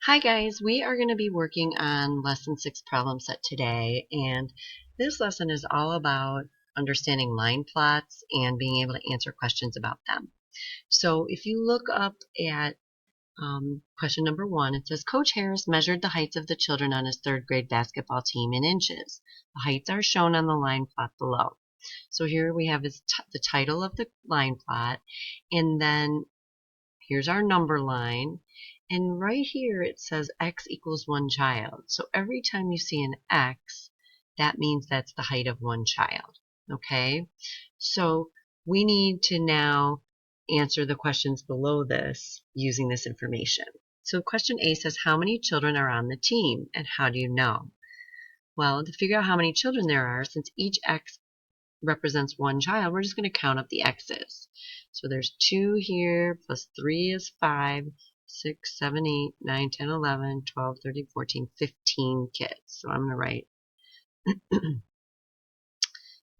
Hi guys, we are going to be working on lesson 6 problem set today, and this lesson is all about understanding line plots and being able to answer questions about them. So if you look up at question number 1, it says Coach Harris measured the heights of the children on his 3rd grade basketball team in inches. The heights are shown on the line plot below. So here we have the title of the line plot, and then here's our number line. And right here it says x equals 1 child. So every time you see an x, that means that's the height of one child. Okay? So we need to now answer the questions below this using this information. So question A says, how many children are on the team? And how do you know? Well, to figure out how many children there are, since each x represents one child, we're just going to count up the x's. So there's 2 here, plus 3 is 5, 6, 7, 8, 9, 10, 11, 12, 13, 14, 15 kids. So I'm going to write,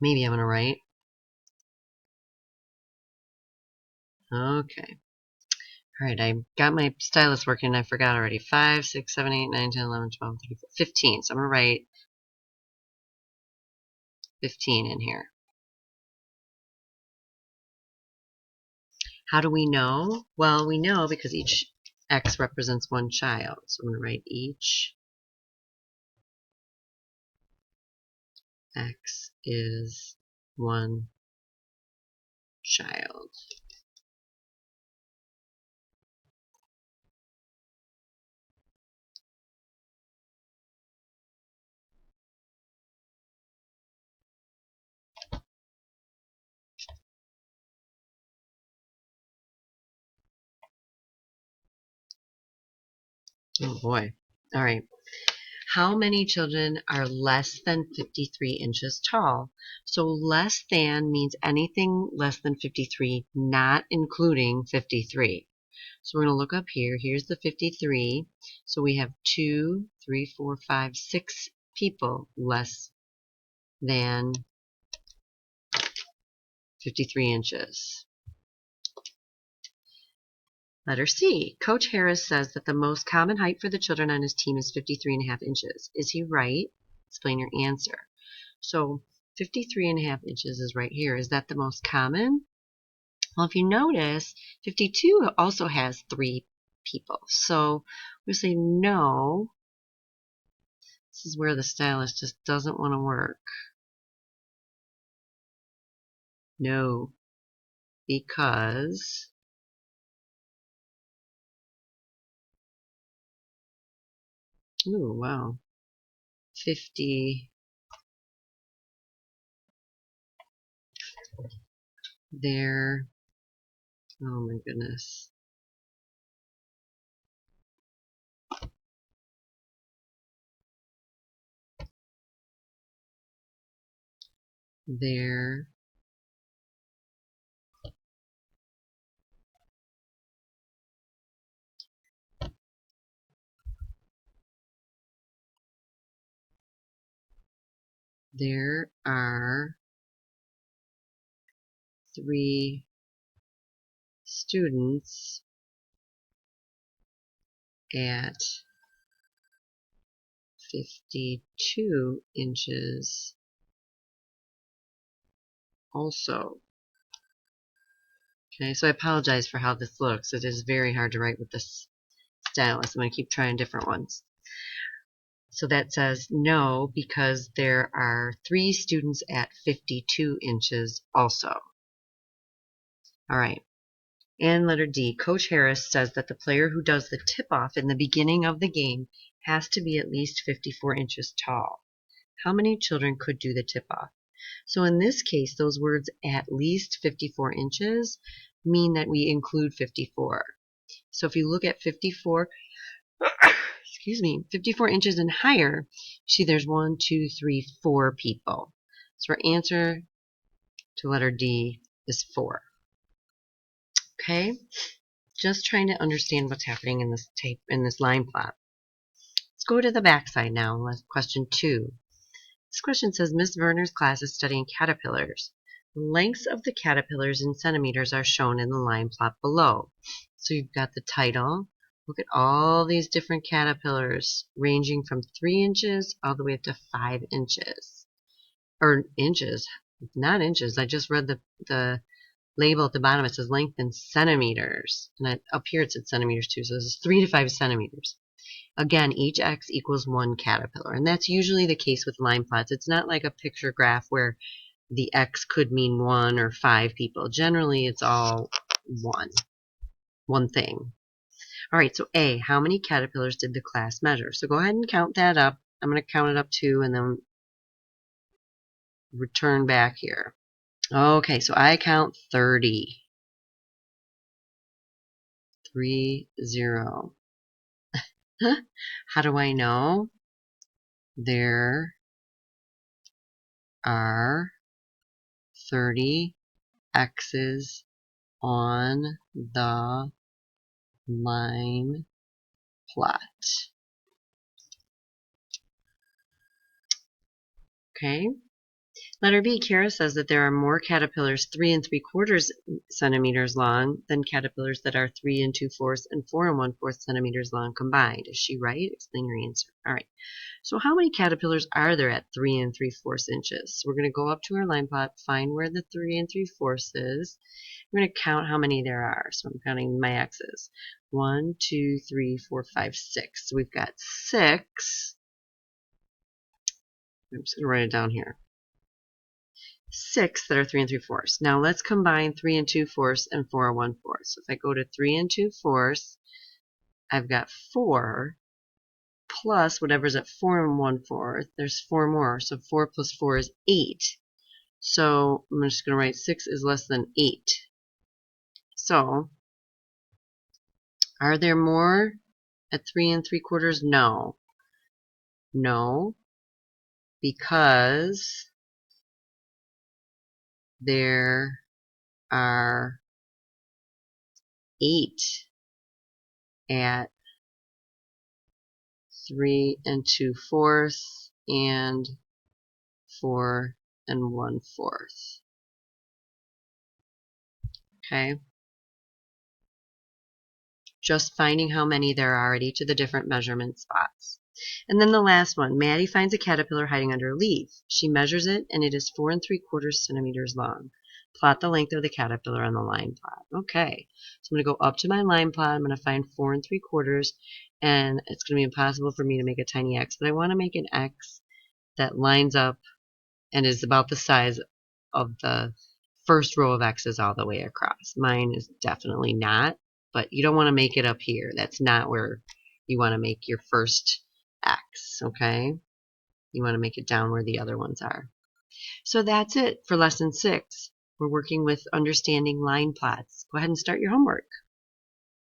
maybe I'm going to write, okay. All right, I got my stylus working and I forgot already. 5, 6, 7, 8, 9, 10, 11, 12, 13, 15. So I'm going to write 15 in here. How do we know? Well, we know because each x represents one child. So I'm going to write each x is one child. Oh boy. All right. How many children are less than 53 inches tall? So less than means anything less than 53, not including 53. So we're going to look up here. Here's the 53. So we have 2, 3, 4, 5, 6 people less than 53 inches. Letter C. Coach Harris says that the most common height for the children on his team is 53.5 inches. Is he right? Explain your answer. So 53.5 inches is right here. Is that the most common? Well, if you notice, 52 also has 3 people. So we say no. This is where the stylus just doesn't want to work. No, because ooh, wow. 50 there. Oh my goodness. There. There are 3 students at 52 inches also. Okay, so I apologize for how this looks. It is very hard to write with this stylus. I'm going to keep trying different ones. So that says no, because there are 3 students at 52 inches also. All right. And letter D, Coach Harris says that the player who does the tip-off in the beginning of the game has to be at least 54 inches tall. How many children could do the tip-off? So in this case, those words at least 54 inches mean that we include 54. So if you look at 54, excuse me, 54 inches and higher, you see there's 1, 2, 3, 4 people. So our answer to letter D is 4. Okay? Just trying to understand what's happening in this line plot. Let's go to the back side now. Question 2. This question says, Miss Werner's class is studying caterpillars. The lengths of the caterpillars in centimeters are shown in the line plot below. So you've got the title, Look at all these different caterpillars ranging from 3 inches all the way up to 5 inches. Or inches, not inches. I just read the label at the bottom. It says length in centimeters. And up here it said centimeters too. So this is 3 to 5 centimeters. Again, each X equals 1 caterpillar. And that's usually the case with line plots. It's not like a picture graph where the X could mean 1 or 5 people. Generally, it's all one thing. All right, so A, how many caterpillars did the class measure? So go ahead and count that up. I'm going to count it up 2 and then return back here. Okay, so I count 30. 30. How do I know? There are 30 X's on the line plot. Okay. Letter B, Kara says that there are more caterpillars 3 3/4 centimeters long than caterpillars that are 3 2/4 and 4 1/4 centimeters long combined. Is she right? Explain your answer. All right. So how many caterpillars are there at 3 3/4 inches? So we're going to go up to our line plot, find where the 3 3/4 is. We're going to count how many there are. So I'm counting my X's. 1, 2, 3, 4, 5, 6. So we've got 6. I'm just going to write it down here. 6 that are 3 3/4. Now let's combine 3 2/4 and 4 1/4. So if I go to 3 2/4, I've got 4 plus whatever's at 4 1/4. There's 4 more. So 4 plus 4 is 8. So I'm just going to write 6 is less than 8. So are there more at 3 3/4? No. No, because there are 8 at 3 2/4 and 4 1/4. Okay. Just finding how many there are at each of the different measurement spots. And then the last one, Maddie finds a caterpillar hiding under a leaf. She measures it, and it is 4 3/4 centimeters long. Plot the length of the caterpillar on the line plot. Okay, so I'm going to go up to my line plot. I'm going to find 4 3/4, and it's going to be impossible for me to make a tiny X, but I want to make an X that lines up and is about the size of the first row of X's all the way across. Mine is definitely not, but you don't want to make it up here. That's not where you want to make your first X, okay? You want to make it down where the other ones are. So that's it for lesson 6. We're working with understanding line plots. Go ahead and start your homework.